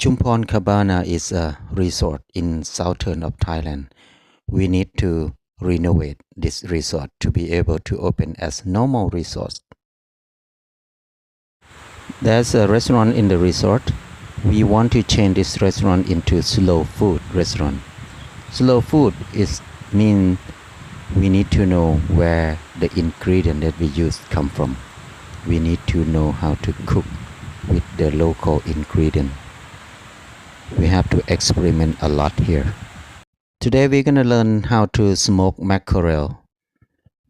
Chumpon Cabana is a resort in southern of Thailand. We need to renovate this resort to be able to open as normal resort. There's a restaurant in the resort. We want to change this restaurant into slow food restaurant. Slow food is mean we need to know where the ingredient that we use come from. We need to know how to cook with the local ingredient. We have to experiment a lot here. Today we're gonna learn how to smoke mackerel.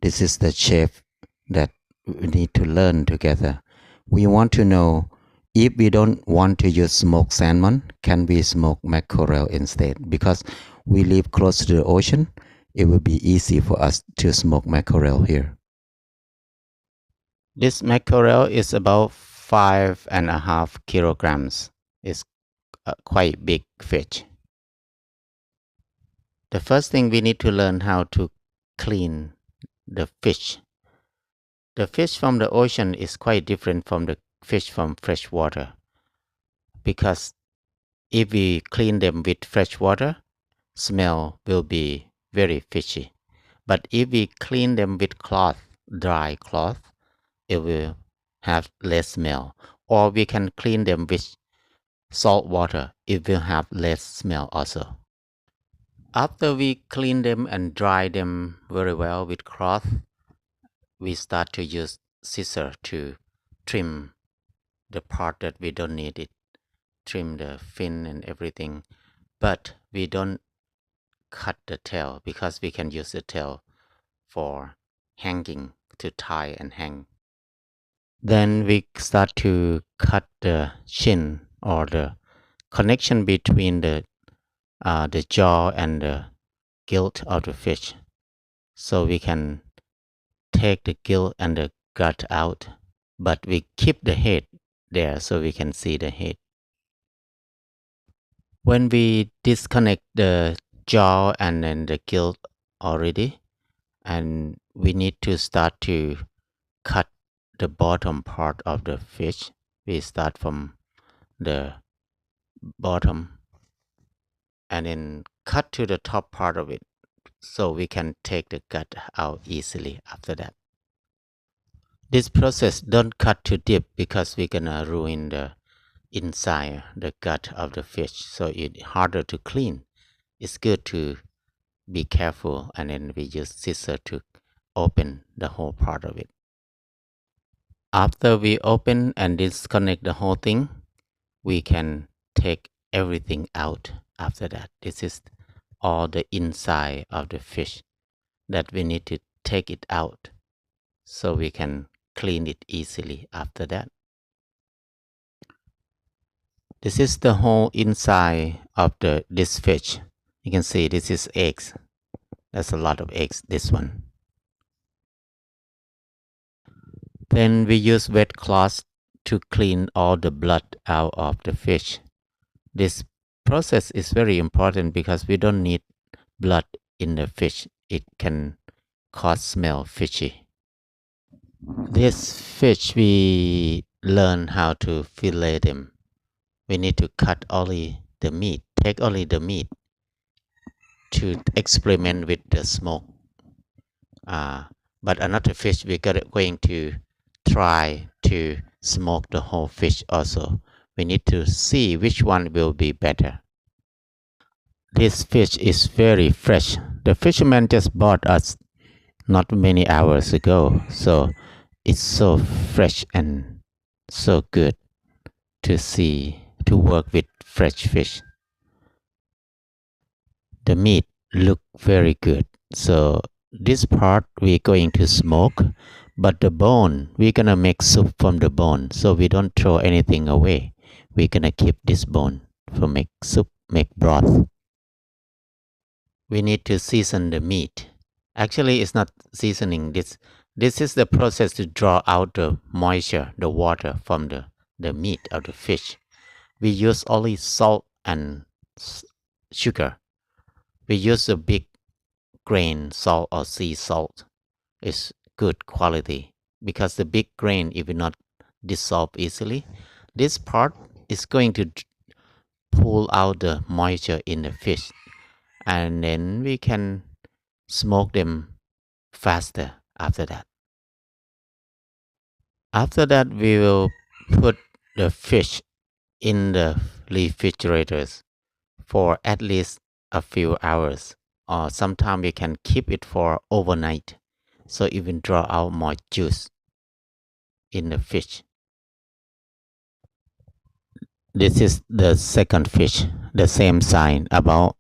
This is the chef that we need to learn together. We want to know if we don't want to use smoked salmon, can we smoke mackerel instead? Because we live close to the ocean, it will be easy for us to smoke mackerel here. This mackerel is about 5.5 kilograms. It's a quite big fish. The first thing we need to learn how to clean the fish. The fish from the ocean is quite different from the fish from fresh water, because if we clean them with fresh water, smell will be very fishy. But if we clean them with cloth, dry cloth, it will have less smell. Or we can clean them with salt water, it will have less smell also. After we clean them and dry them very well with cloth, we start to use scissor to trim the part that we don't need it, trim the fin and everything, but we don't cut the tail because we can use the tail for hanging, to tie and hang. Then we start to cut the chin or the connection between the jaw and the gill of the fish, so we can take the gill and the gut out, but we keep the head there so we can see the head. When we disconnect the jaw and then the gill already, and we need to start to cut the bottom part of the fish. We start from the bottom and then cut to the top part of it, so we can take the gut out easily after that. This process don't cut too deep because we're gonna ruin the inside, the gut of the fish, so it's harder to clean. It's good to be careful, and then we use scissors to open the whole part of it. After we open and disconnect the whole thing, we can take everything out after that. This is all the inside of the fish that we need to take it out, so we can clean it easily after that. This is the whole inside of this fish. You can see this is eggs. There's a lot of eggs, this one. Then we use wet cloth to clean all the blood out of the fish. This process is very important because we don't need blood in the fish. It can cause smell fishy. This fish, we learn how to fillet them. We need to cut only the meat, take only the meat to experiment with the smoke. But another fish we're going to try to smoke the whole fish also. We need to see which one will be better. This fish is very fresh. The fisherman just bought us not many hours ago, so it's so fresh and so good to work with fresh fish. The meat look very good, so this part we're going to smoke, but the bone, we're gonna make soup from the bone, so we don't throw anything away. We're gonna keep this bone for make soup, make broth. We need to season the meat. Actually, it's not seasoning. This is the process to draw out the moisture, the water from the meat of the fish. We use only salt and sugar. We use a big grain salt or sea salt. It's good quality because the big grain, it will not dissolve easily. This part is going to pull out the moisture in the fish, and then we can smoke them faster after that. After that, we will put the fish in the refrigerators for at least a few hours, or sometimes we can keep it for overnight, so it will draw out more juice in the fish. This is the second fish, the same size, about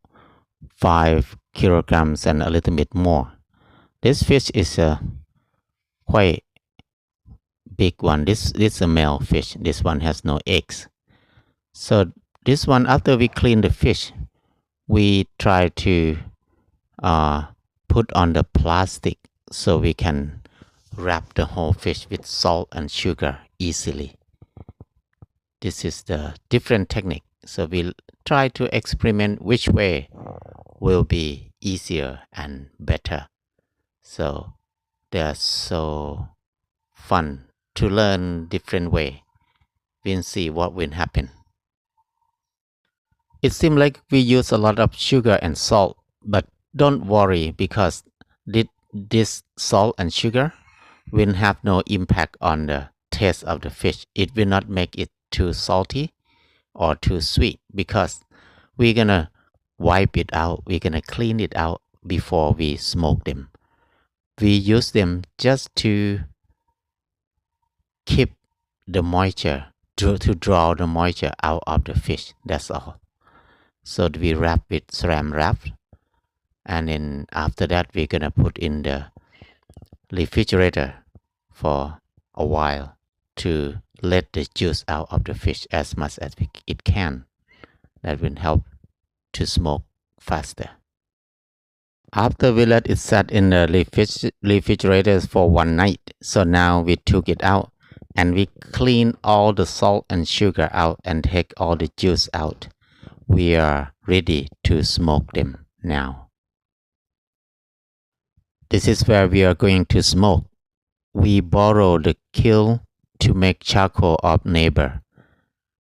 5 kilograms and a little bit more. This fish is a quite big one. This is a male fish. This one has no eggs. So this one, after we clean the fish, we try to put on the plastic so we can wrap the whole fish with salt and sugar easily. This is the different technique. So we'll try to experiment which way will be easier and better. So they're so fun to learn different way. We'll see what will happen. It seems like we use a lot of sugar and salt, but don't worry, because this salt and sugar will have no impact on the taste of the fish. It will not make it too salty or too sweet, because we're gonna wipe it out, we're gonna clean it out before we smoke them. We use them just to keep the moisture, to draw the moisture out of the fish. That's all. So we wrap with saran wrap, and then after that we're gonna put in the refrigerator for a while to let the juice out of the fish as much as it can. That will help to smoke faster. After we let it set in the refrigerator for one night, so now we took it out and we clean all the salt and sugar out and take all the juice out. We are ready to smoke them now. This is where we are going to smoke. We borrow the kiln to make charcoal of neighbor.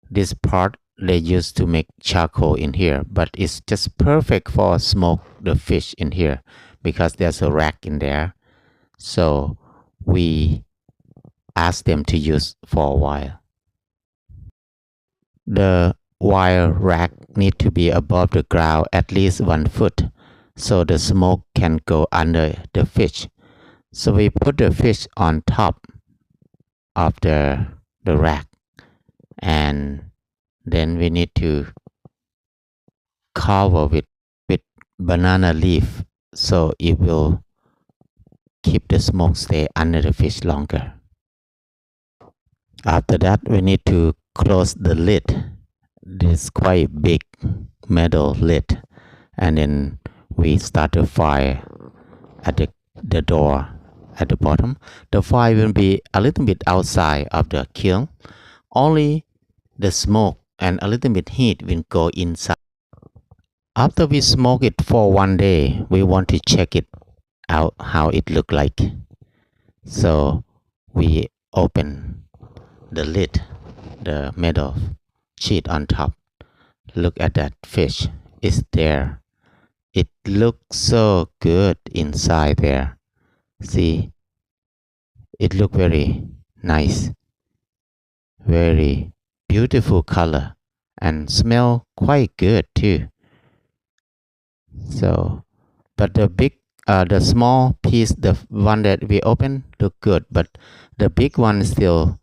This part they used to make charcoal in here, but it's just perfect for smoke the fish in here because there's a rack in there. So we ask them to use for a while. The wire rack need to be above the ground at least 1 foot, so the smoke can go under the fish. So we put the fish on top of the rack, and then we need to cover with banana leaf so it will keep the smoke stay under the fish longer. After that, we need to close the lid. This quite big metal lid, and then we start the fire at the door at the bottom. The fire will be a little bit outside of the kiln. Only the smoke and a little bit heat will go inside. After we smoke it for 1 day, we want to check it out how it look like. So we open the lid, the metal sheet on top. Look at that fish. It's there. It looks so good inside there. See, it look very nice, very beautiful color, and smell quite good too. So, but the small piece, the one that we open, look good, but the big one is still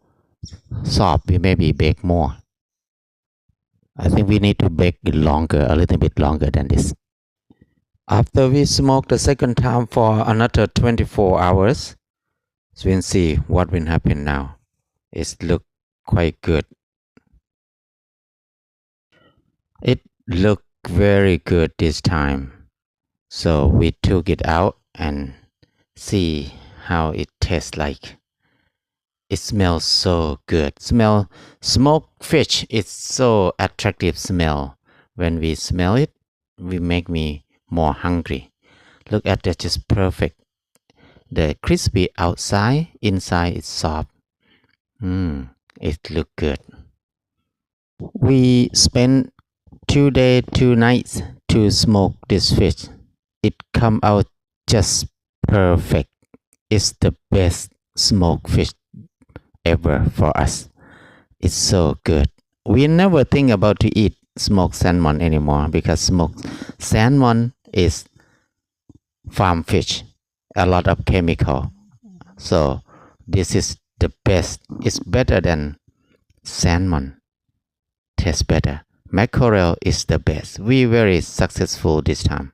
soft. We maybe bake more. I think we need to bake it longer, a little bit longer than this. After we smoke the second time for another 24 hours, so we'll see what will happen now. It look quite good. It looked very good this time. So we took it out and see how it tastes like. It smells so good. Smoked fish is so attractive smell. When we smell it, we make me more hungry. Look at that, just perfect. The crispy outside, inside it's soft. It look good. We spent 2 days, 2 nights to smoke this fish. It come out just perfect. It's the best smoked fish ever for us. It's so good. We never think about to eat smoked salmon anymore because smoked salmon is farm fish, a lot of chemical. So this is the best. It's better than salmon. Tastes better. Mackerel is the best. We very successful this time.